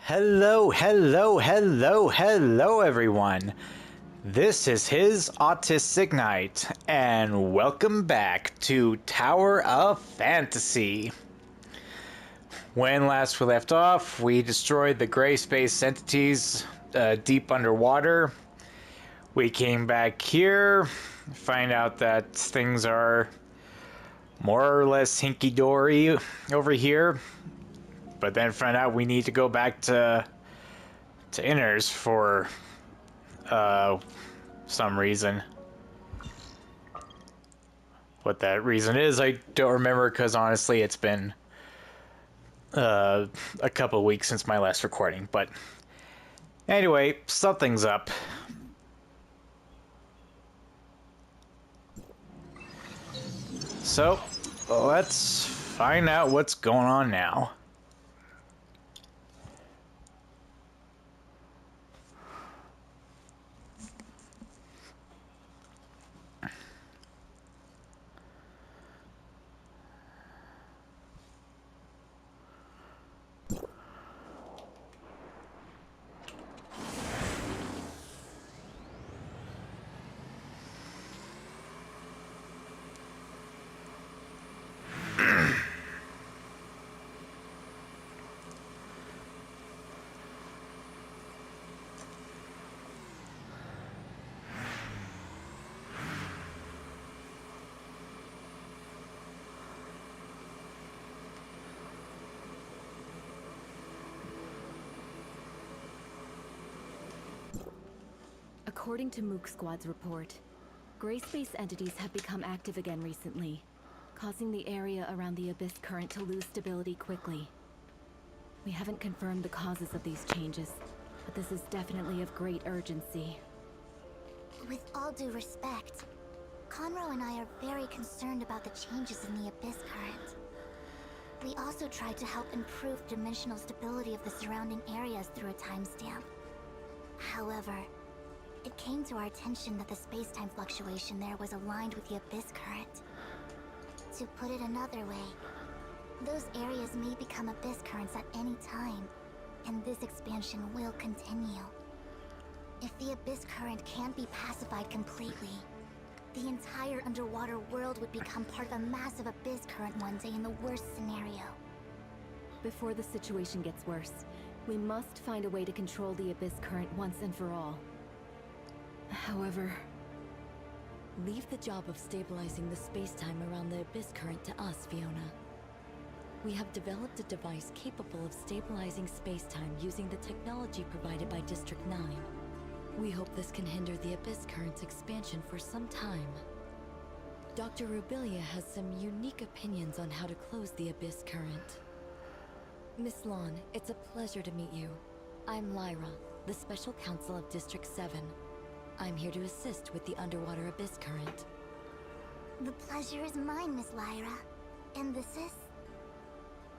Hello, everyone. This is his Autistic Knight, and welcome back to Tower of Fantasy. When last we left off, we destroyed the gray space entities deep underwater. We came back here, find out that things are more or less hinky-dory over here, but then find out we need to go back to Inners for some reason. What that reason is, I don't remember, because honestly it's been a couple of weeks since my last recording. But anyway, something's up. So let's find out what's going on now. According to Mook Squad's report, gray space entities have become active again recently, causing the area around the Abyss current to lose stability quickly. We haven't confirmed the causes of these changes, but this is definitely of great urgency. With all due respect, Conroe and I are very concerned about the changes in the Abyss current. We also tried to help improve dimensional stability of the surrounding areas through a timestamp. However, it came to our attention that the space-time fluctuation there was aligned with the Abyss current. To put it another way, those areas may become Abyss currents at any time, and this expansion will continue. If the Abyss current can't be pacified completely, the entire underwater world would become part of a massive Abyss current one day in the worst scenario. Before the situation gets worse, we must find a way to control the Abyss current once and for all. However, leave the job of stabilizing the space-time around the Abyss current to us, Fiona. We have developed a device capable of stabilizing space-time using the technology provided by District 9. We hope this can hinder the Abyss current's expansion for some time. Dr. Rubilia has some unique opinions on how to close the Abyss current. Miss Lon, it's a pleasure to meet you. I'm Lyra, the Special Counsel of District 7. I'm here to assist with the underwater Abyss current. The pleasure is mine, Miss Lyra. And this is?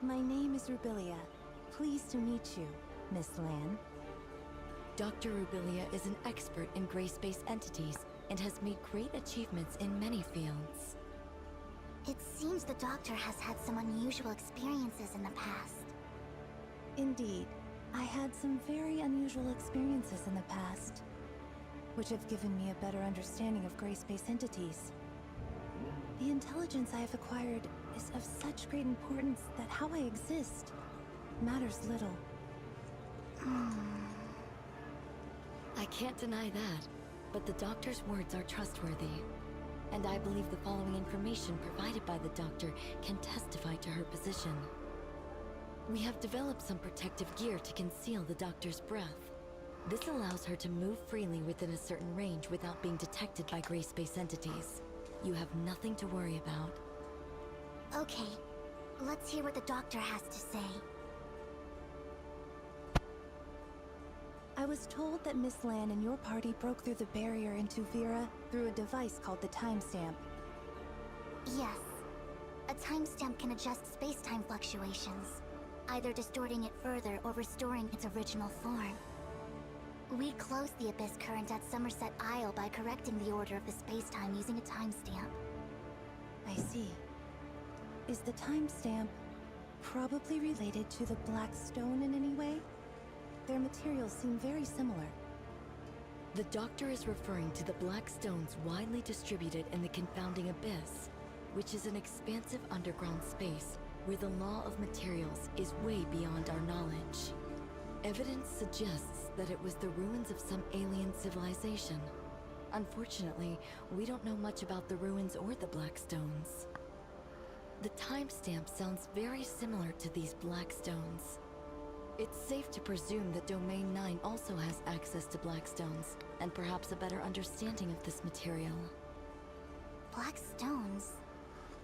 My name is Rubilia. Pleased to meet you, Miss Lan. Dr. Rubilia is an expert in gray space entities and has made great achievements in many fields. It seems the doctor has had some unusual experiences in the past. Indeed, I had some very unusual experiences in the past, which have given me a better understanding of gray space entities. The intelligence I have acquired is of such great importance that how I exist matters little. I can't deny that, but the doctor's words are trustworthy. And I believe the following information provided by the doctor can testify to her position. We have developed some protective gear to conceal the doctor's breath. This allows her to move freely within a certain range without being detected by gray space entities. You have nothing to worry about. Okay, let's hear what the doctor has to say. I was told that Miss Lan and your party broke through the barrier into Vera through a device called the timestamp. Yes. A timestamp can adjust space-time fluctuations, either distorting it further or restoring its original form. We closed the Abyss current at Somerset Isle by correcting the order of the space-time using a timestamp. I see. Is the timestamp probably related to the Black Stone in any way? their materials seem very similar. The Doctor is referring to the black stones widely distributed in the confounding abyss, which is an expansive underground space where the law of materials is way beyond our knowledge. Evidence suggests that it was the ruins of some alien civilization. Unfortunately, we don't know much about the ruins or the black stones. The timestamp sounds very similar to these black stones. It's safe to presume that Domain 9 also has access to black stones, and perhaps a better understanding of this material. Black stones?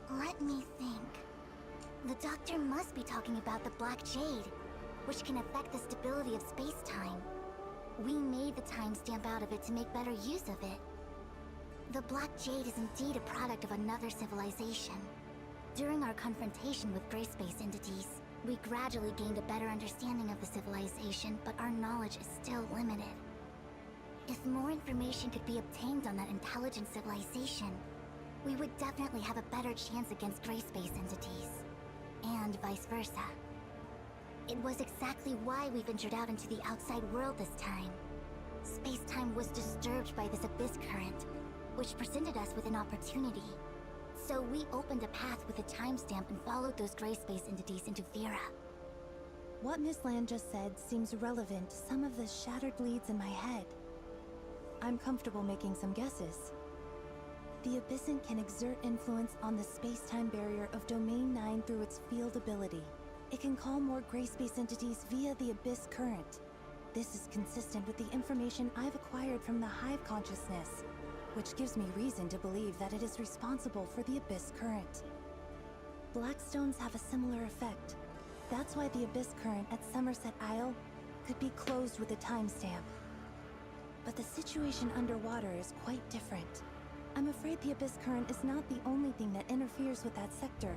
Let me think. The Doctor must be talking about the Black Jade, which can affect the stability of space-time. We made the timestamp out of it to make better use of it. The Black Jade is indeed a product of another civilization. During our confrontation with gray space entities, we gradually gained a better understanding of the civilization, but our knowledge is still limited. If more information could be obtained on that intelligent civilization, we would definitely have a better chance against gray space entities. And vice versa. It was exactly why we ventured out into the outside world this time. Space-time was disturbed by this abyss current, which presented us with an opportunity. So we opened a path with a timestamp and followed those gray space entities into Vera. What Miss Land just said seems relevant to some of the shattered leads in my head. I'm comfortable making some guesses. The Abyssant can exert influence on the space-time barrier of Domain 9 through its field ability. It can call more gray space entities via the Abyss current. This is consistent with the information I've acquired from the Hive consciousness, which gives me reason to believe that it is responsible for the Abyss current. Blackstones have a similar effect. That's why the Abyss current at Somerset Isle could be closed with a timestamp. But the situation underwater is quite different. I'm afraid the Abyss current is not the only thing that interferes with that sector.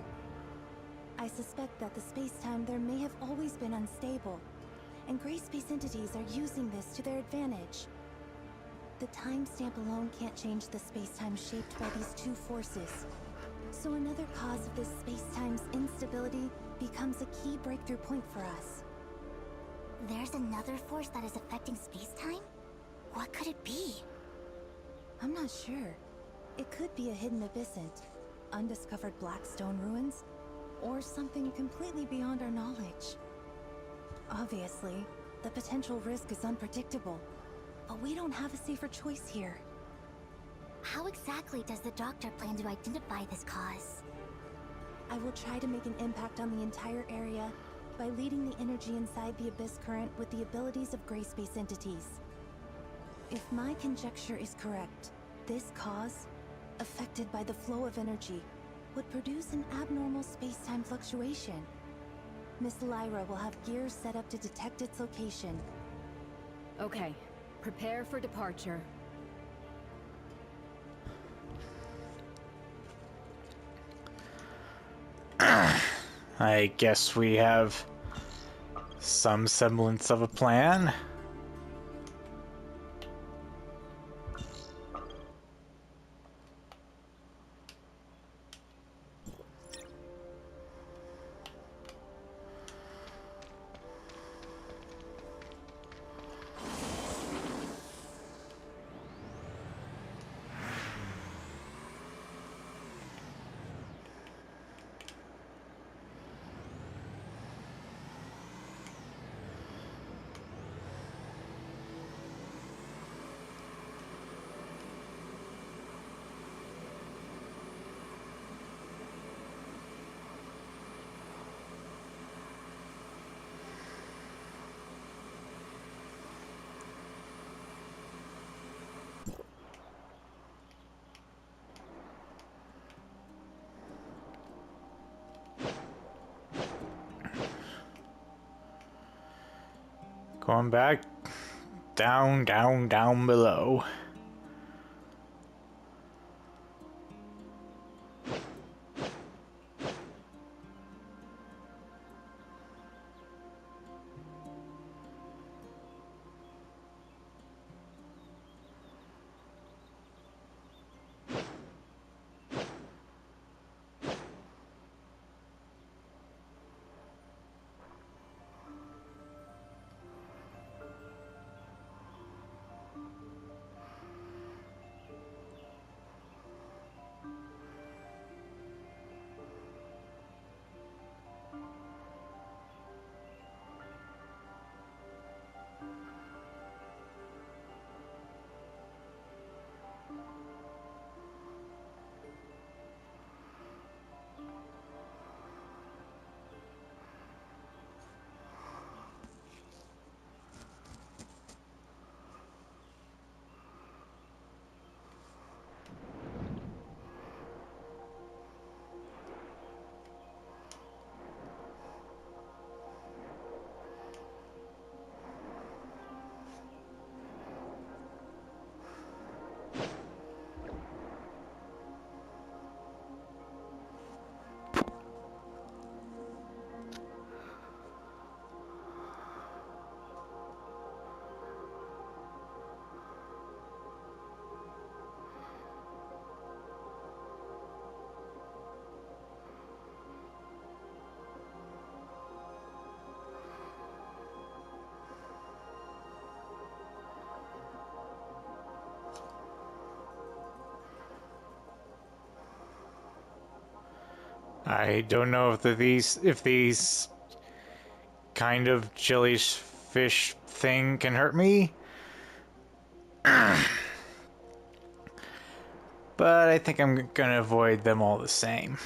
I suspect that the space-time there may have always been unstable, and gray space entities are using this to their advantage. The timestamp alone can't change the space-time shaped by these two forces. So another cause of this space-time's instability becomes a key breakthrough point for us. There's another force that is affecting space-time? What could it be? I'm not sure. It could be a hidden abyssant, undiscovered Blackstone ruins, or something completely beyond our knowledge. Obviously, the potential risk is unpredictable, but we don't have a safer choice here. How exactly does the Doctor plan to identify this cause? I will try to make an impact on the entire area by leading the energy inside the Abyss current with the abilities of gray space entities. If my conjecture is correct, this cause, affected by the flow of energy, would produce an abnormal space-time fluctuation. Miss Lyra will have gears set up to detect its location. Okay, prepare for departure. I guess we have some semblance of a plan. Going back down, down, down below. I don't know if these kind of jellyfish thing can hurt me. But I think I'm gonna avoid them all the same.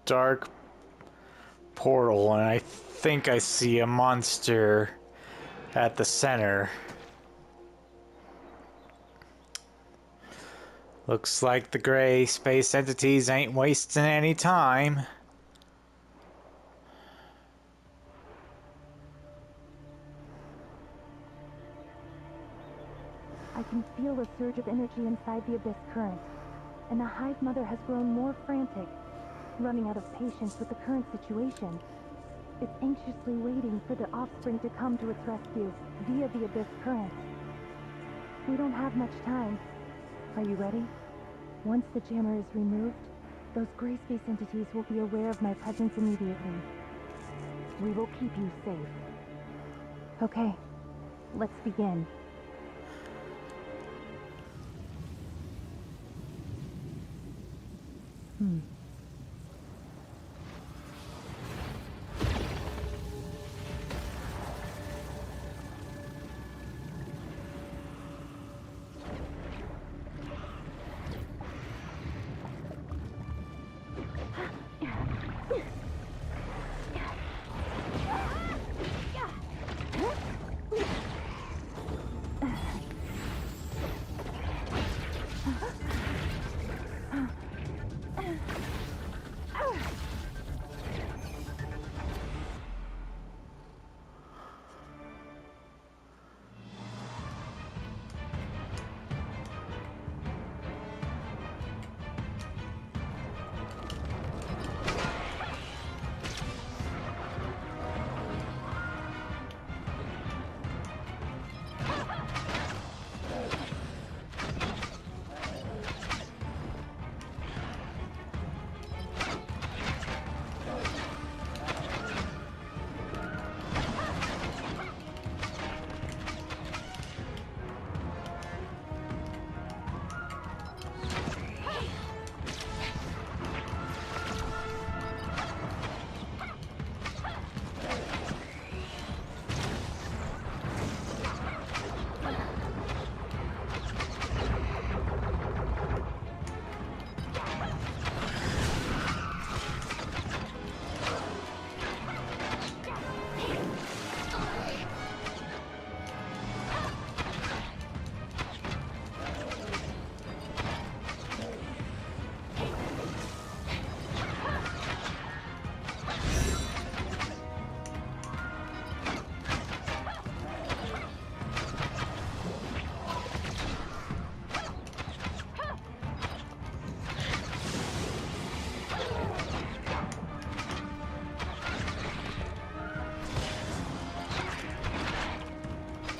Dark portal, and I think I see a monster at the center. Looks like the gray space entities ain't wasting any time. I can feel a surge of energy inside the Abyss current, and the Hive Mother has grown more frantic, running out of patience with the current situation. It's anxiously waiting for the offspring to come to its rescue via the Abyss current. We don't have much time. Are you ready? Once the jammer is removed, those gray space entities will be aware of my presence immediately. We will keep you safe. Okay, let's begin.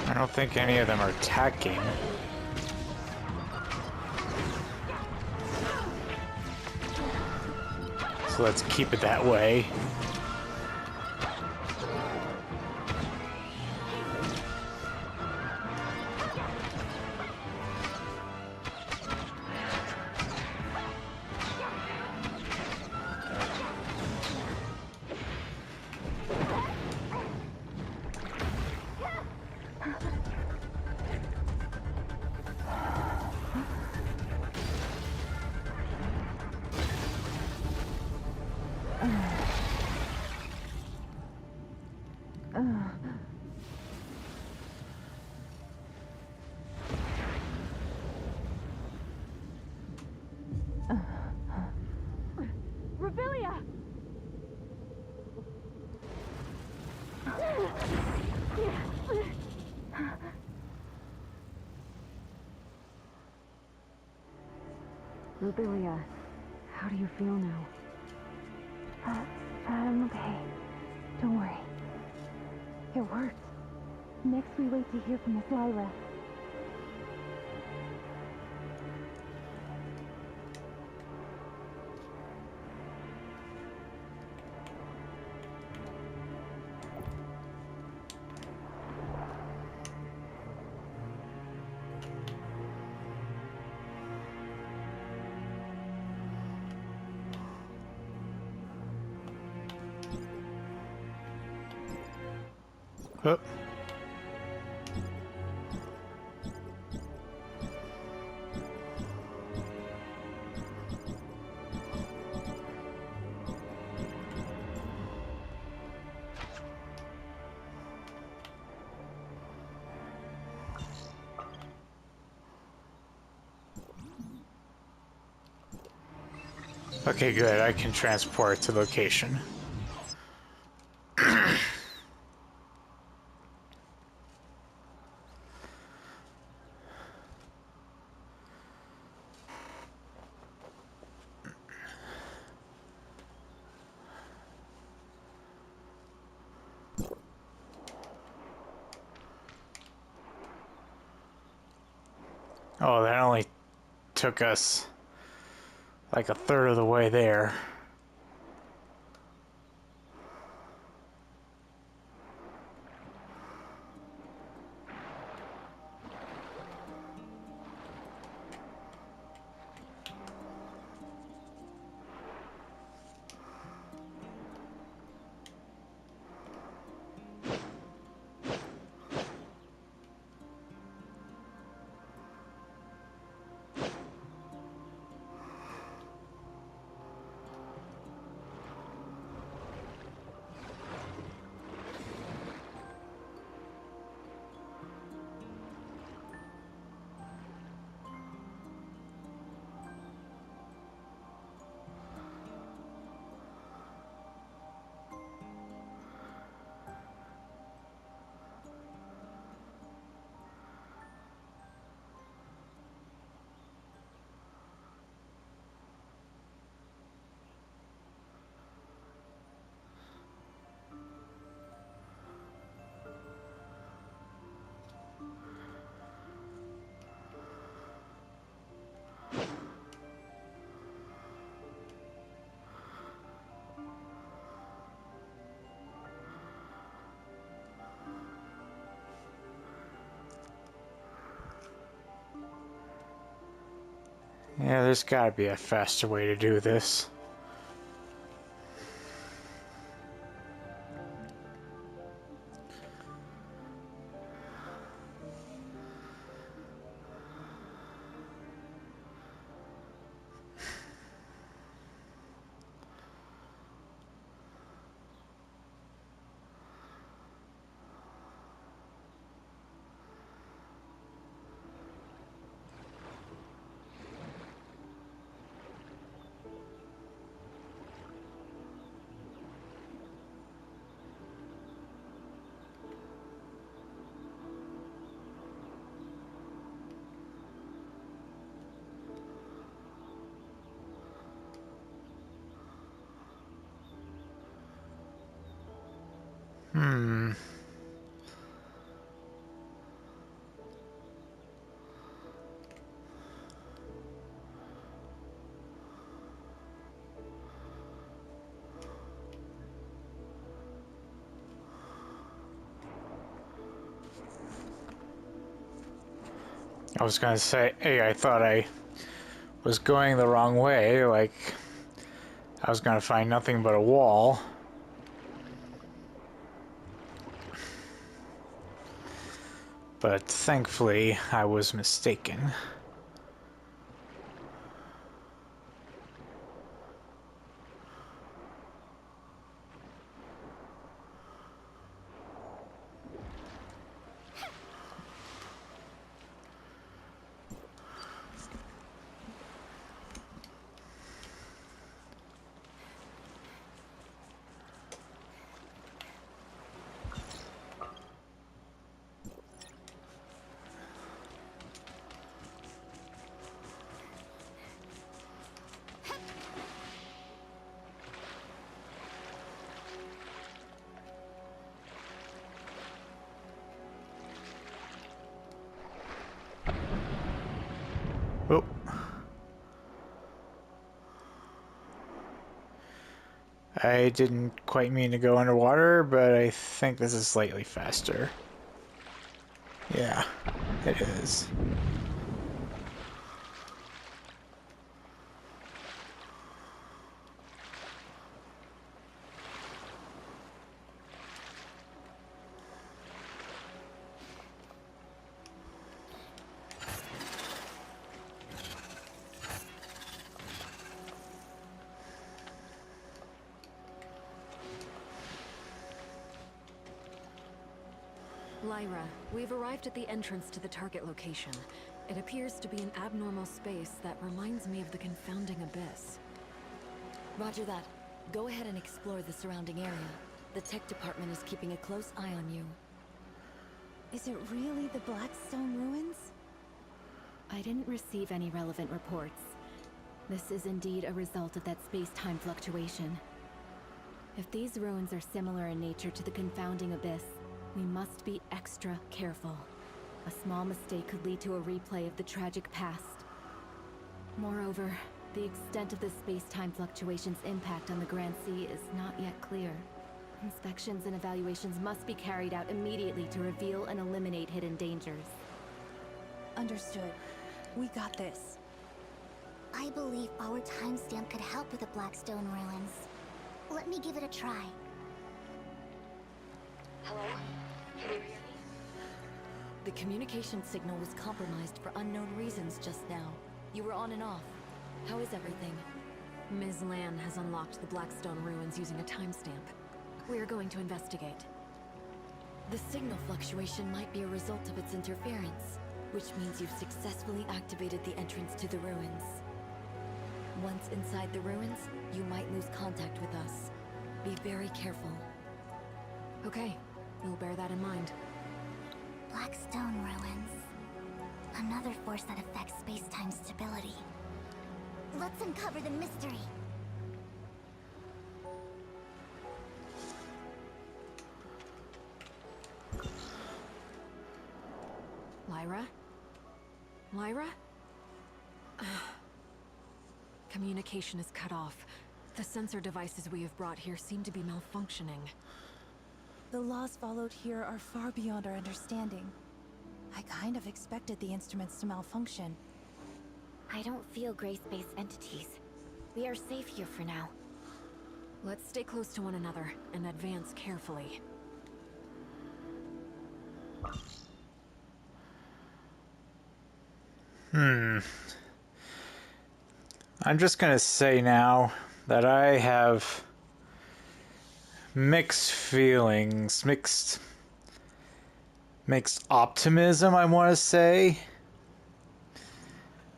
I don't think any of them are attacking. So let's keep it that way. Lilia, how do you feel now? I'm okay. Don't worry. It worked. Next we wait to hear from Miss Lyra. Oh. Okay, good. I can transport to location. Oh, that only took us like a third of the way there. Yeah, there's gotta be a faster way to do this. Hmm. I was gonna say, hey, I thought I was going the wrong way, like I was gonna find nothing but a wall. But thankfully, I was mistaken. I didn't quite mean to go underwater, but I think this is slightly faster. Yeah, it is. Lyra, we've arrived at the entrance to the target location. It appears to be an abnormal space that reminds me of the confounding abyss. Roger that. Go ahead and explore the surrounding area. The tech department is keeping a close eye on you. Is it really the Blackstone ruins? I didn't receive any relevant reports. This is indeed a result of that space-time fluctuation. If these ruins are similar in nature to the confounding abyss, we must be extra careful. A small mistake could lead to a replay of the tragic past. Moreover, the extent of the space-time fluctuation's impact on the Grand Sea is not yet clear. Inspections and evaluations must be carried out immediately to reveal and eliminate hidden dangers. Understood. We got this. I believe our timestamp could help with the Blackstone ruins. Let me give it a try. Hello? Can you hear me? The communication signal was compromised for unknown reasons just now. You were on and off. How is everything? Ms. Lan has unlocked the Blackstone ruins using a timestamp. We are going to investigate. The signal fluctuation might be a result of its interference, which means you've successfully activated the entrance to the ruins. Once inside the ruins, you might lose contact with us. Be very careful. Okay, we'll bear that in mind. Blackstone ruins. Another force that affects space-time stability. Let's uncover the mystery. Lyra? Lyra? Communication is cut off. The sensor devices we have brought here seem to be malfunctioning. The laws followed here are far beyond our understanding. I kind of expected the instruments to malfunction. I don't feel gray-space entities. We are safe here for now. Let's stay close to one another and advance carefully. I'm just gonna say now that I have mixed feelings, mixed optimism, I want to say,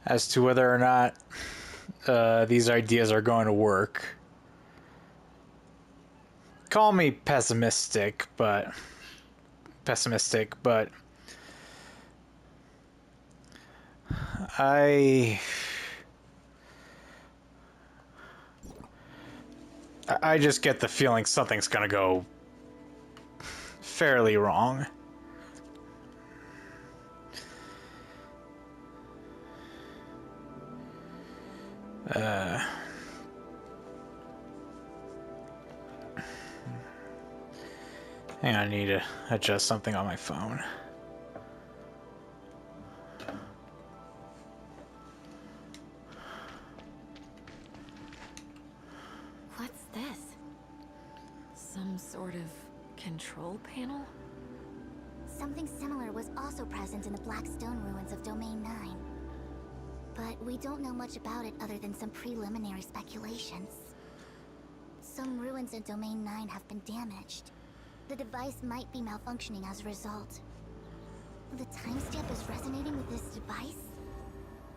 as to whether or not these ideas are going to work. Call me pessimistic, but I just get the feeling something's gonna go fairly wrong. Hang on, I need to adjust something on my phone. What's this? Some sort of control panel? Something similar was also present in the Blackstone ruins of Domain 9. But we don't know much about it other than some preliminary speculations. Some ruins in Domain 9 have been damaged. The device might be malfunctioning as a result. The timestamp is resonating with this device?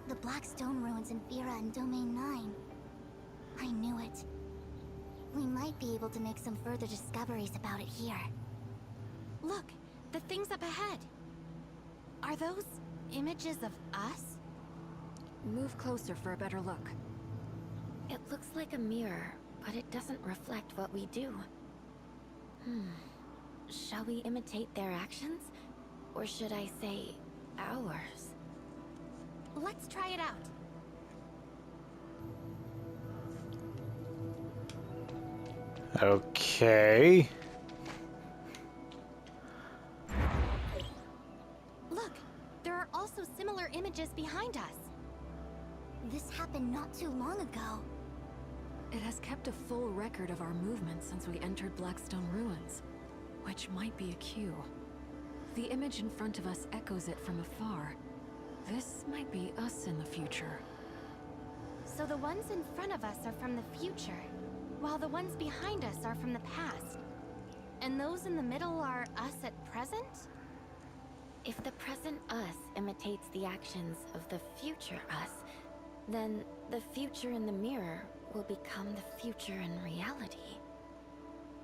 The Blackstone ruins in Vera and Domain 9. I knew it. We might be able to make some further discoveries about it here. Look, the things up ahead. Are those images of us? Move closer for a better look. It looks like a mirror, but it doesn't reflect what we do. Shall we imitate their actions? Or should I say, ours? Let's try it out. Okay. Look, there are also similar images behind us. This happened not too long ago. It has kept a full record of our movement since we entered Blackstone Ruins, which might be a cue. The image in front of us echoes it from afar. This might be us in the future. So the ones in front of us are from the future, while the ones behind us are from the past. And those in the middle are us at present? If the present us imitates the actions of the future us, then the future in the mirror will become the future in reality.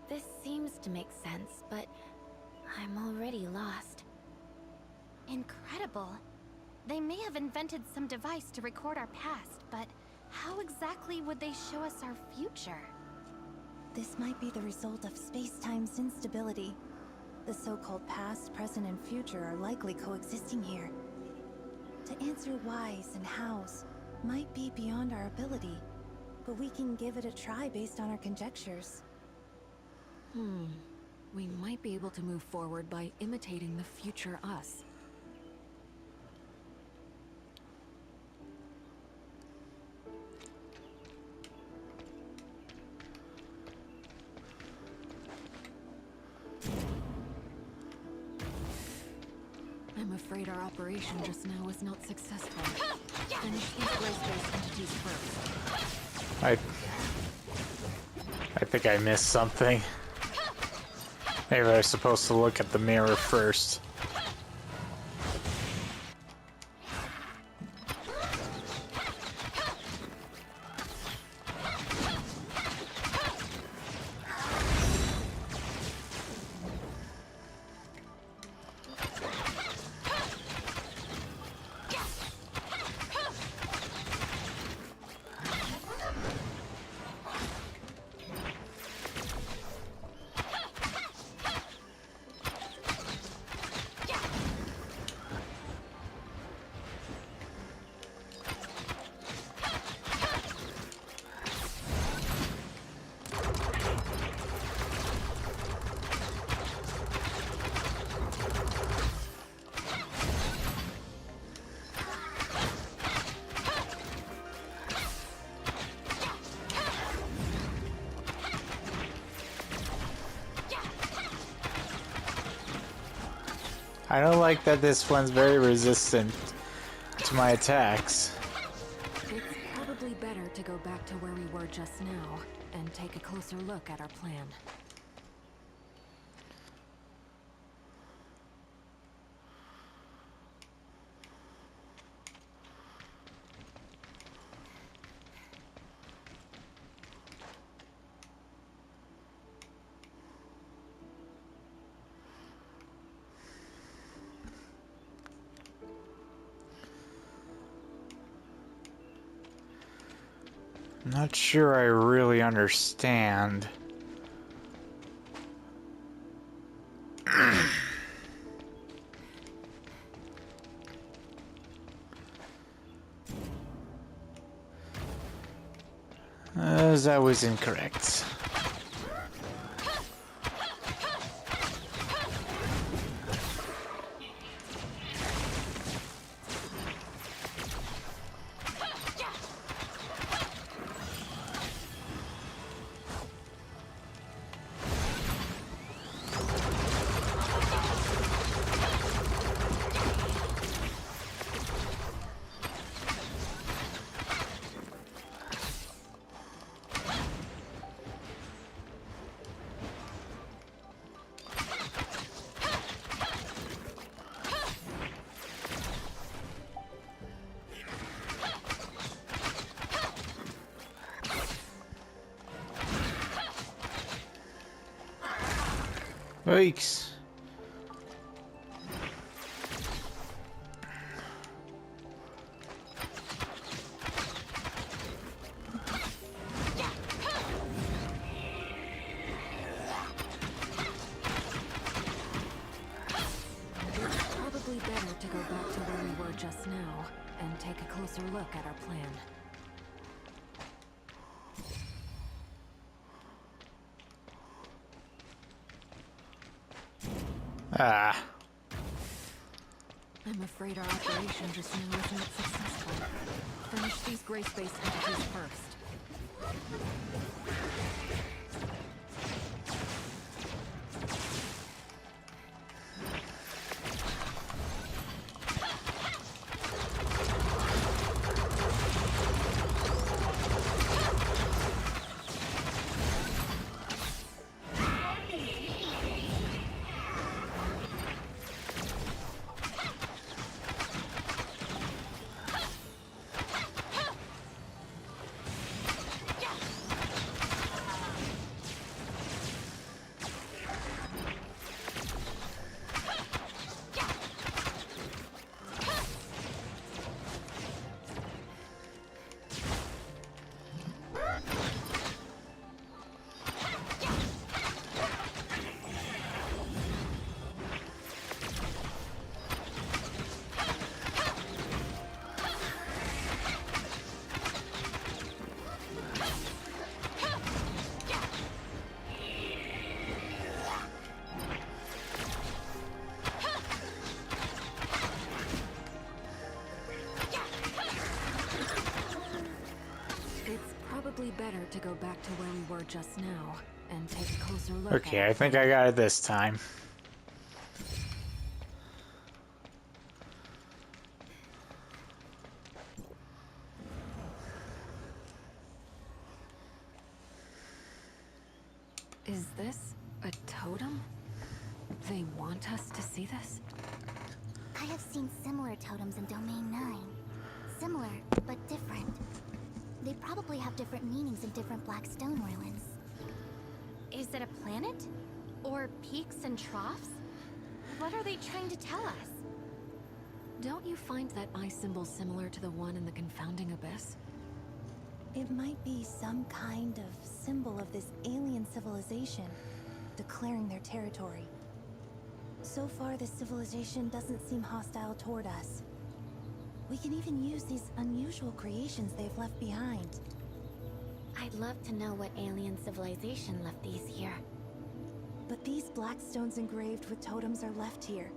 This seems to make sense, but I'm already lost. Incredible. They may have invented some device to record our past, but how exactly would they show us our future? This might be the result of space-time's instability. The so-called past, present, and future are likely coexisting here. To answer whys and hows might be beyond our ability, but we can give it a try based on our conjectures. We might be able to move forward by imitating the future us. I'm afraid our operation just now was not successful. Finish these Grace-based entities first. I think I missed something. Maybe I was supposed to look at the mirror first. I don't like that this one's very resistant to my attacks. It's probably better to go back to where we were just now and take a closer look at our plan. Not sure I really understand. That was incorrect. Yikes. Probably better to go back to where we were just now and take a closer look at our plan. Ah. I'm afraid our operation just now isn't successful. Finish these gray-space entities first. Better to go back to where we were just now and take a closer look. Okay, I think I got it this time. Is this a totem? They want us to see this? I have seen similar totems in Domain 9. Similar, but different. They probably have different meanings in different black stone ruins. Is it a planet? Or peaks and troughs? What are they trying to tell us? Don't you find that eye symbol similar to the one in the confounding abyss? It might be some kind of symbol of this alien civilization, declaring their territory. So far, this civilization doesn't seem hostile toward us. We can even use these unusual creations they've left behind. I'd love to know what alien civilization left these here. But these black stones engraved with totems are left here.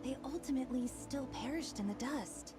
They ultimately still perished in the dust.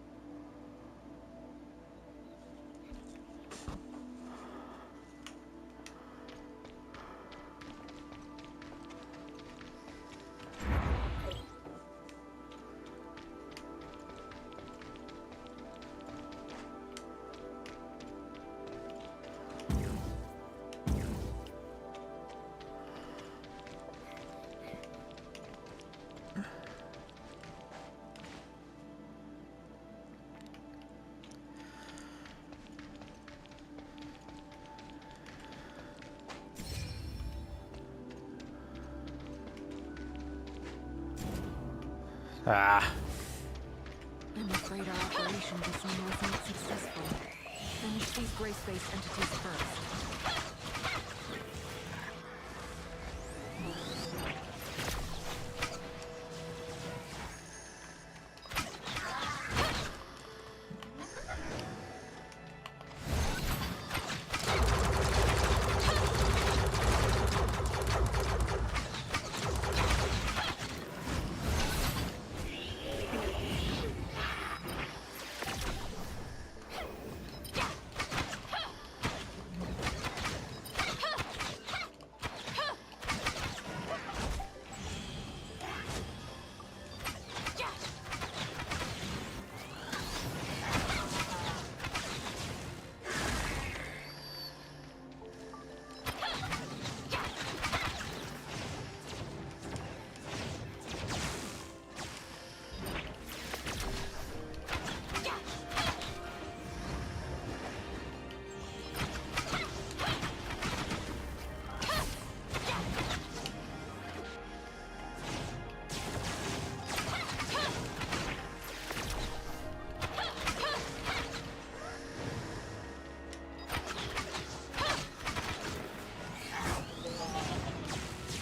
Ah. I'm afraid our operation just now wasn't successful. Finish these gray space entities first.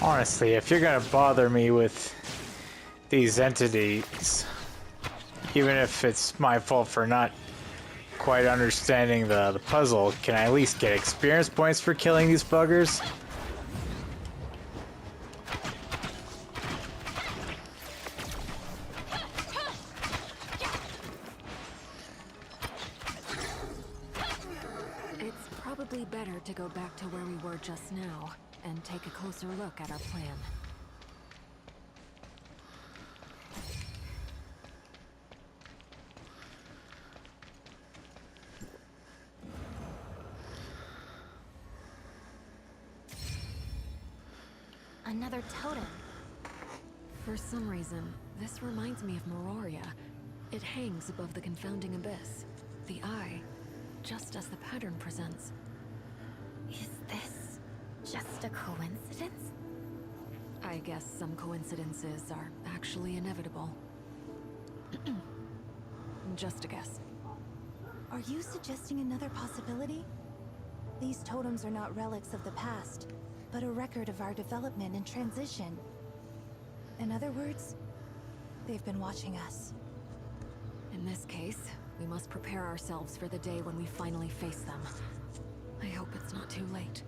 Honestly, if you're gonna bother me with these entities, even if it's my fault for not quite understanding the puzzle, can I at least get experience points for killing these buggers? probably better to go back to where we were just now and take a closer look at our plan. Another totem. For some reason, this reminds me of Meroria. It hangs above the confounding abyss. The eye, just as the pattern presents. Is this just a coincidence? I guess some coincidences are actually inevitable. Just a guess. Are you suggesting another possibility? These totems are not relics of the past, but a record of our development and transition. In other words, they've been watching us. In this case, we must prepare ourselves for the day when we finally face them. I hope it's not too late.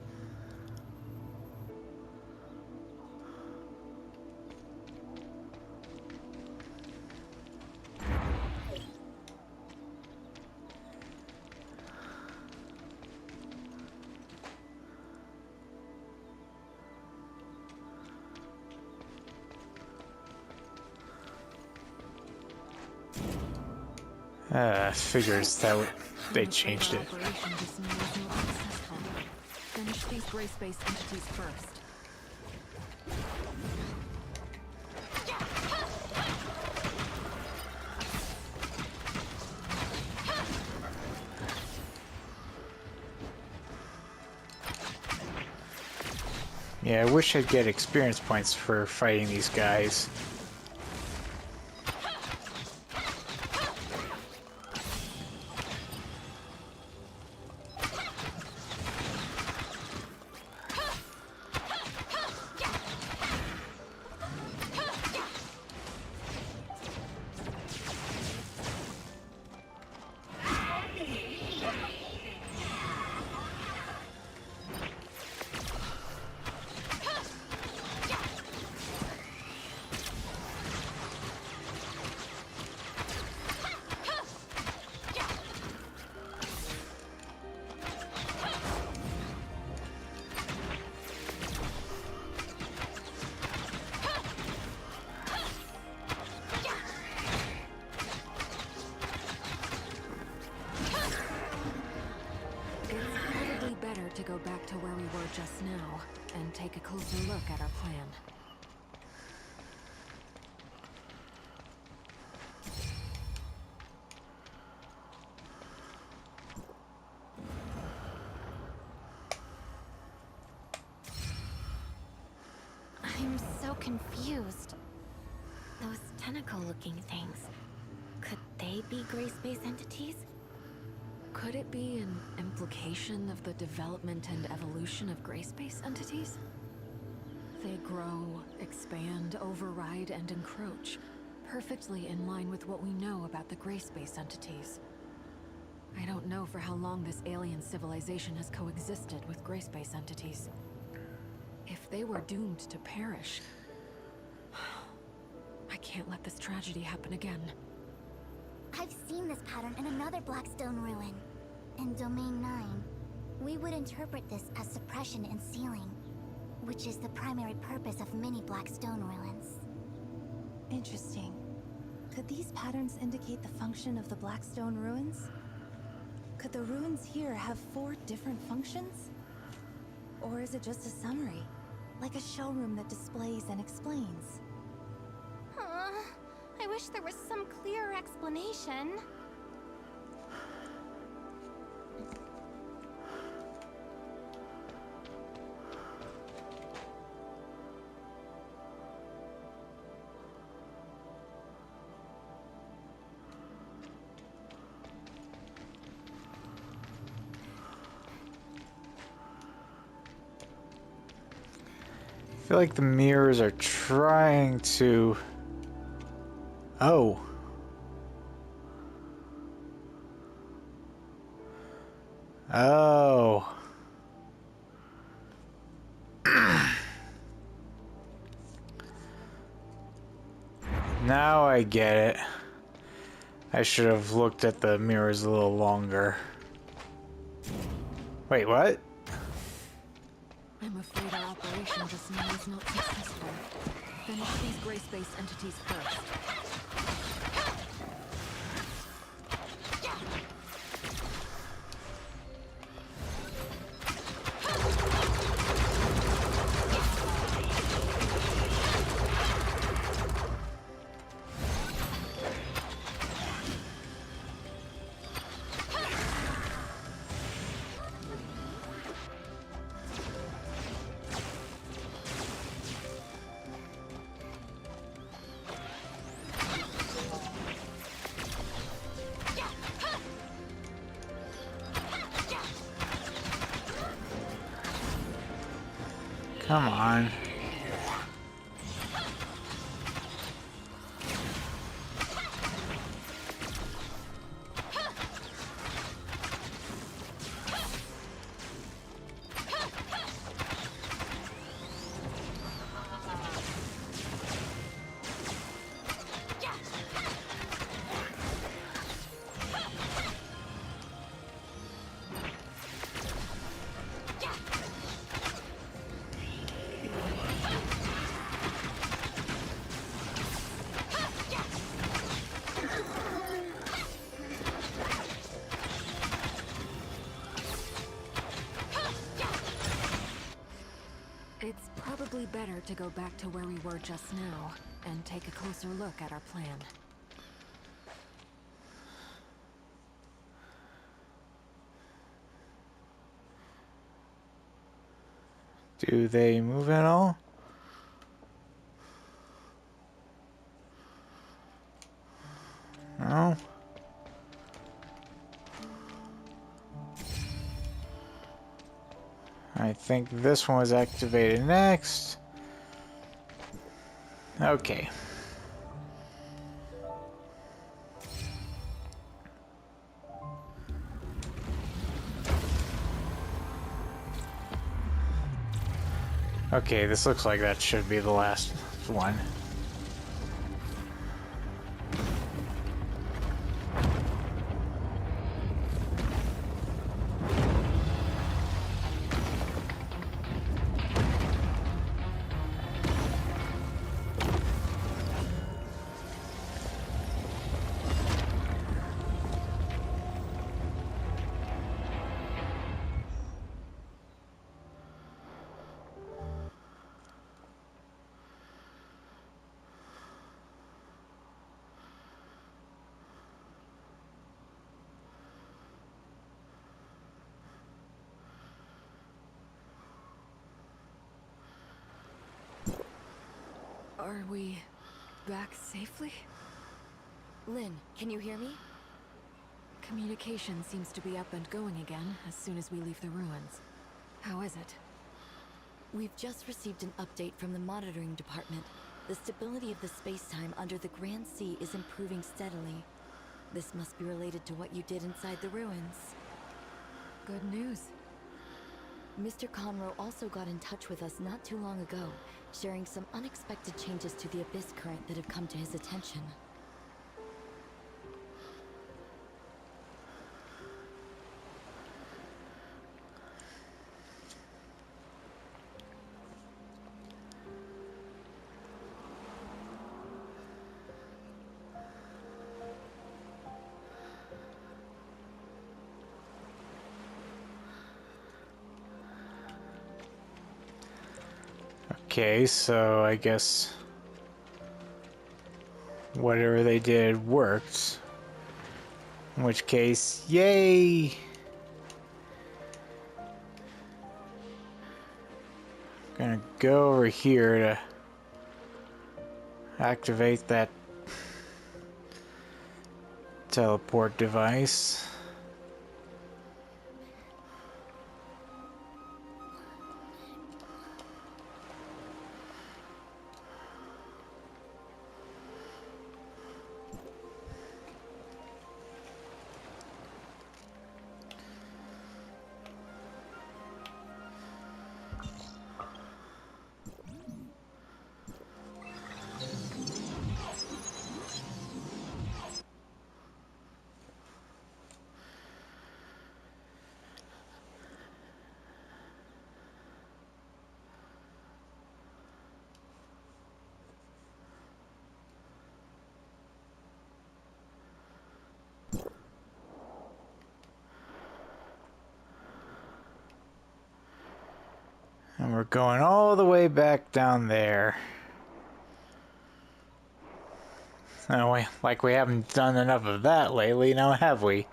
Figures that they changed it. Operation just now was not successful. Finish these grace-based entities first. Yeah, I wish I'd get experience points for fighting these guys. To go back to where we were just now and take a closer look at our plan. I'm so confused. Those tentacle-looking things. Could they be grace-based entities? Could it be an implication of the development and evolution of grace-based entities? They grow, expand, override, and encroach, perfectly in line with what we know about the grace-based entities. I don't know for how long this alien civilization has coexisted with grace-based entities. If they were doomed to perish, I can't let this tragedy happen again. I've seen this pattern in another Blackstone ruin. In Domain 9, we would interpret this as suppression and sealing, which is the primary purpose of many Blackstone ruins. Interesting. Could these patterns indicate the function of the Blackstone ruins? Could the ruins here have 4 different functions? Or is it just a summary, like a showroom that displays and explains? I wish there was some clearer explanation. I feel like the mirrors are trying to... Oh. Oh. Now I get it. I should have looked at the mirrors a little longer. Wait, what? I'm afraid our operation just now is not successful. Finish these gray-space entities first. Come on. It's probably better to go back to where we were just now and take a closer look at our plan. Do they move at all? No. I think this one was activated next. Okay. Okay, this looks like that should be the last one. Are we back safely? Lynn, can you hear me? Communication seems to be up and going again as soon as we leave the ruins. How is it? We've just received an update from the monitoring department. The stability of the space-time under the Grand Sea is improving steadily. This must be related to what you did inside the ruins. Good news. Mr. Conroe also got in touch with us not too long ago, sharing some unexpected changes to the Abyss current that have come to his attention. Okay, so I guess whatever they did worked. In which case, yay! Gonna go over here to activate that teleport device. And we're going all the way back down there. Oh, like we haven't done enough of that lately, now have we?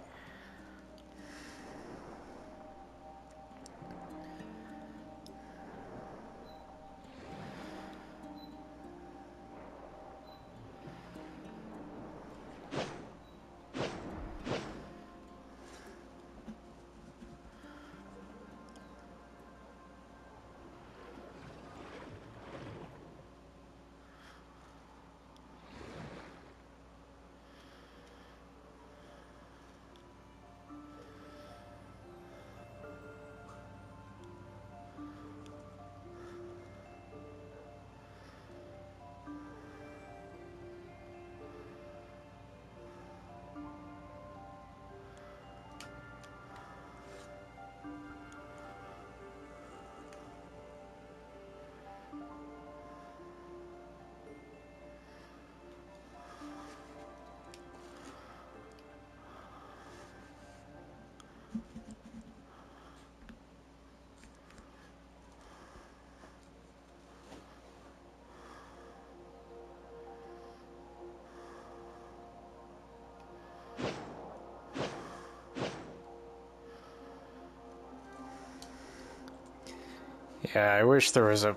Yeah, I wish there was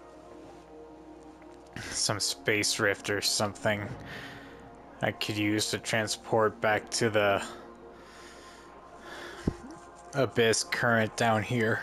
some space rift or something I could use to transport back to the abyss current down here.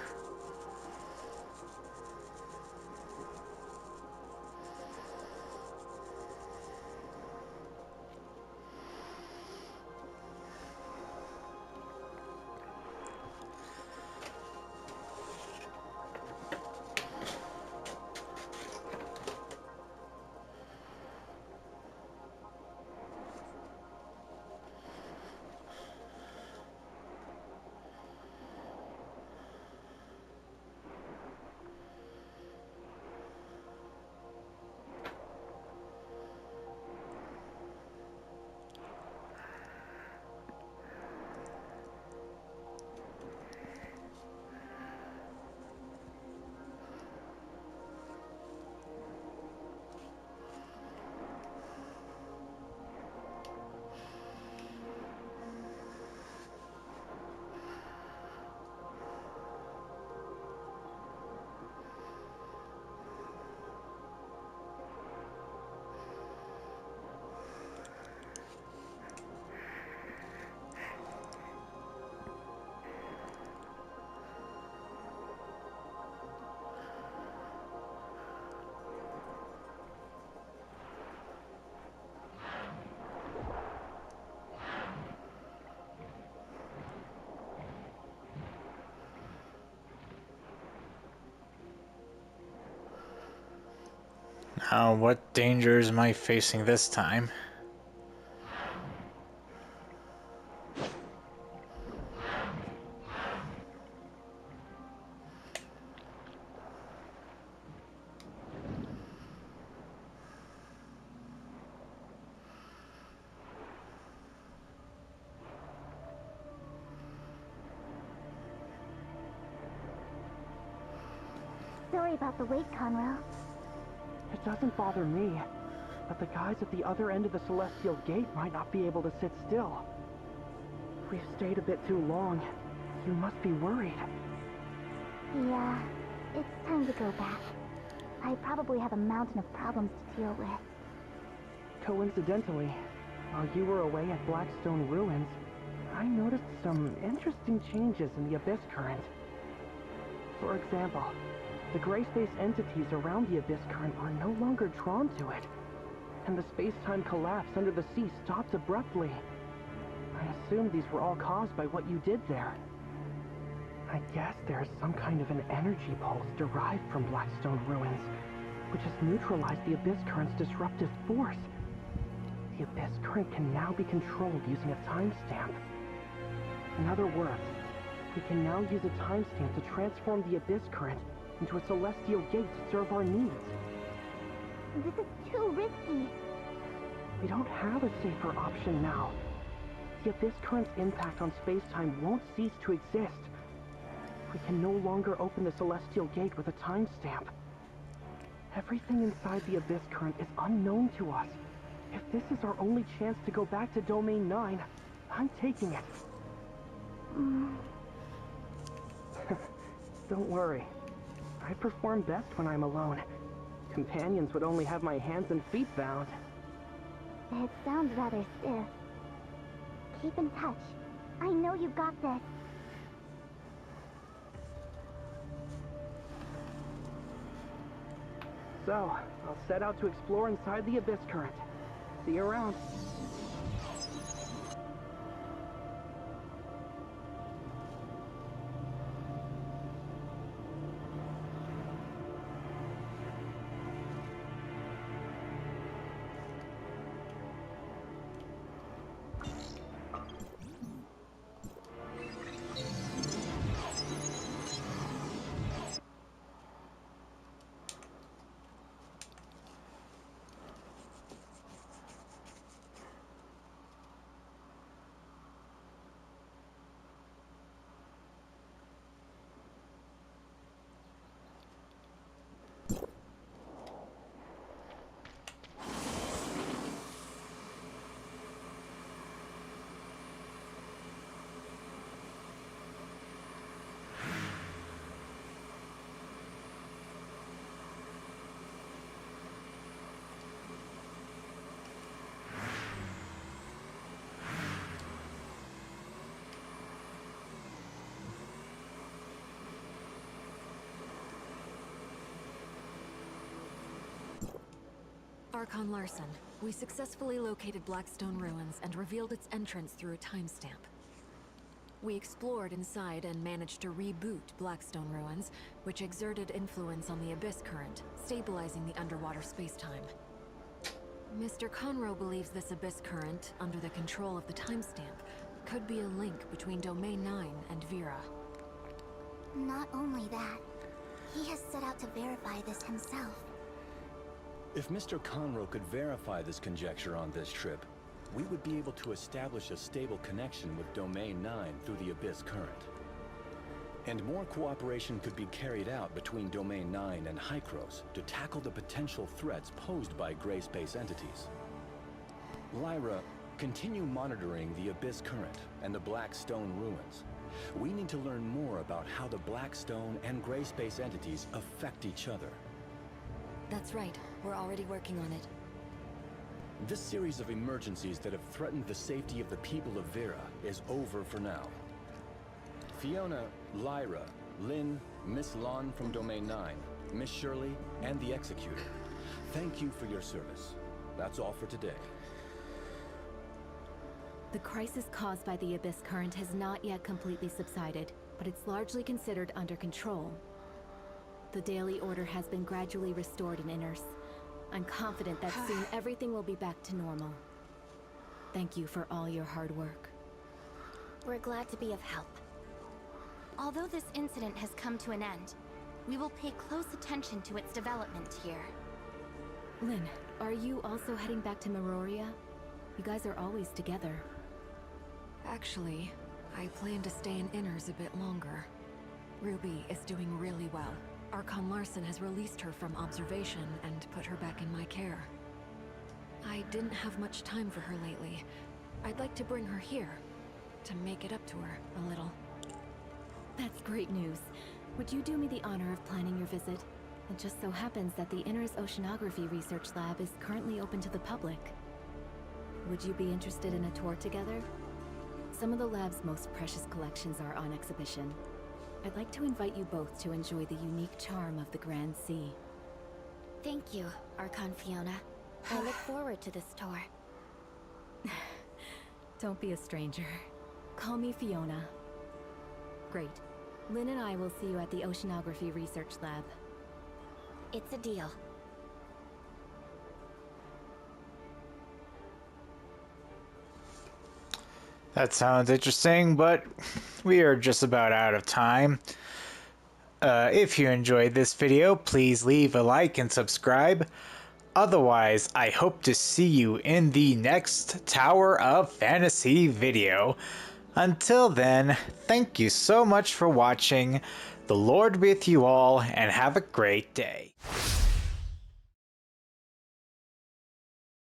Now, what dangers am I facing this time? Sorry about the wait, Conroe. It doesn't bother me, but the guys at the other end of the Celestial Gate might not be able to sit still. We've stayed a bit too long. You must be worried. Yeah, it's time to go back. I probably have a mountain of problems to deal with. Coincidentally, while you were away at Blackstone Ruins, I noticed some interesting changes in the Abyss Current. For example, the gray space entities around the Abyss Current are no longer drawn to it, and the space-time collapse under the sea stopped abruptly. I assumed these were all caused by what you did there. I guess there's some kind of an energy pulse derived from Blackstone Ruins, which has neutralized the Abyss Current's disruptive force. The Abyss Current can now be controlled using a timestamp. In other words, we can now use a timestamp to transform the Abyss Current into a Celestial Gate to serve our needs. This is too risky. We don't have a safer option now. The Abyss Current's impact on space-time won't cease to exist. we can no longer open the Celestial Gate with a timestamp. Everything inside the Abyss Current is unknown to us. If this is our only chance to go back to Domain 9, I'm taking it. Don't worry. I perform best when I'm alone. Companions would only have my hands and feet bound. It sounds rather stiff. Keep in touch. I know you got this. So, I'll set out to explore inside the Abyss Current. See you around. Archon Larson, we successfully located Blackstone Ruins and revealed its entrance through a timestamp. We explored inside and managed to reboot Blackstone Ruins, which exerted influence on the Abyss Current, stabilizing the underwater spacetime. Mr. Conroe believes this Abyss Current, under the control of the timestamp, could be a link between Domain 9 and Vera. Not only that, he has set out to verify this himself. If Mr. Conroe could verify this conjecture on this trip, we would be able to establish a stable connection with Domain 9 through the Abyss Current. And more cooperation could be carried out between Domain 9 and Hykros to tackle the potential threats posed by gray space entities. Lyra, continue monitoring the Abyss Current and the Blackstone Ruins. We need to learn more about how the Blackstone and gray space entities affect each other. That's right. We're already working on it. This series of emergencies that have threatened the safety of the people of Vera is over for now. Fiona, Lyra, Lynn, Miss Lon from Domain 9, Miss Shirley, and the Executor, thank you for your service. That's all for today. The crisis caused by the Abyss Current has not yet completely subsided, but it's largely considered under control. The Daily Order has been gradually restored in Inners. I'm confident that soon everything will be back to normal. Thank you for all your hard work. We're glad to be of help. Although this incident has come to an end, we will pay close attention to its development here. Lynn, are you also heading back to Meroria? You guys are always together. Actually, I plan to stay in Inners a bit longer. Ruby is doing really well. Archon Larson has released her from observation and put her back in my care. I didn't have much time for her lately. I'd like to bring her here, to make it up to her a little. That's great news. Would you do me the honor of planning your visit? It just so happens that the Inners Oceanography Research Lab is currently open to the public. Would you be interested in a tour together? Some of the lab's most precious collections are on exhibition. I'd like to invite you both to enjoy the unique charm of the Grand Sea. Thank you, Archon Fiona. I look forward to this tour. Don't be a stranger. Call me Fiona. Great. Lynn and I will see you at the Oceanography Research Lab. It's a deal. That sounds interesting, but we are just about out of time. If you enjoyed this video, please leave a like and subscribe. Otherwise, I hope to see you in the next Tower of Fantasy video. Until then, thank you so much for watching. The Lord with you all, and have a great day.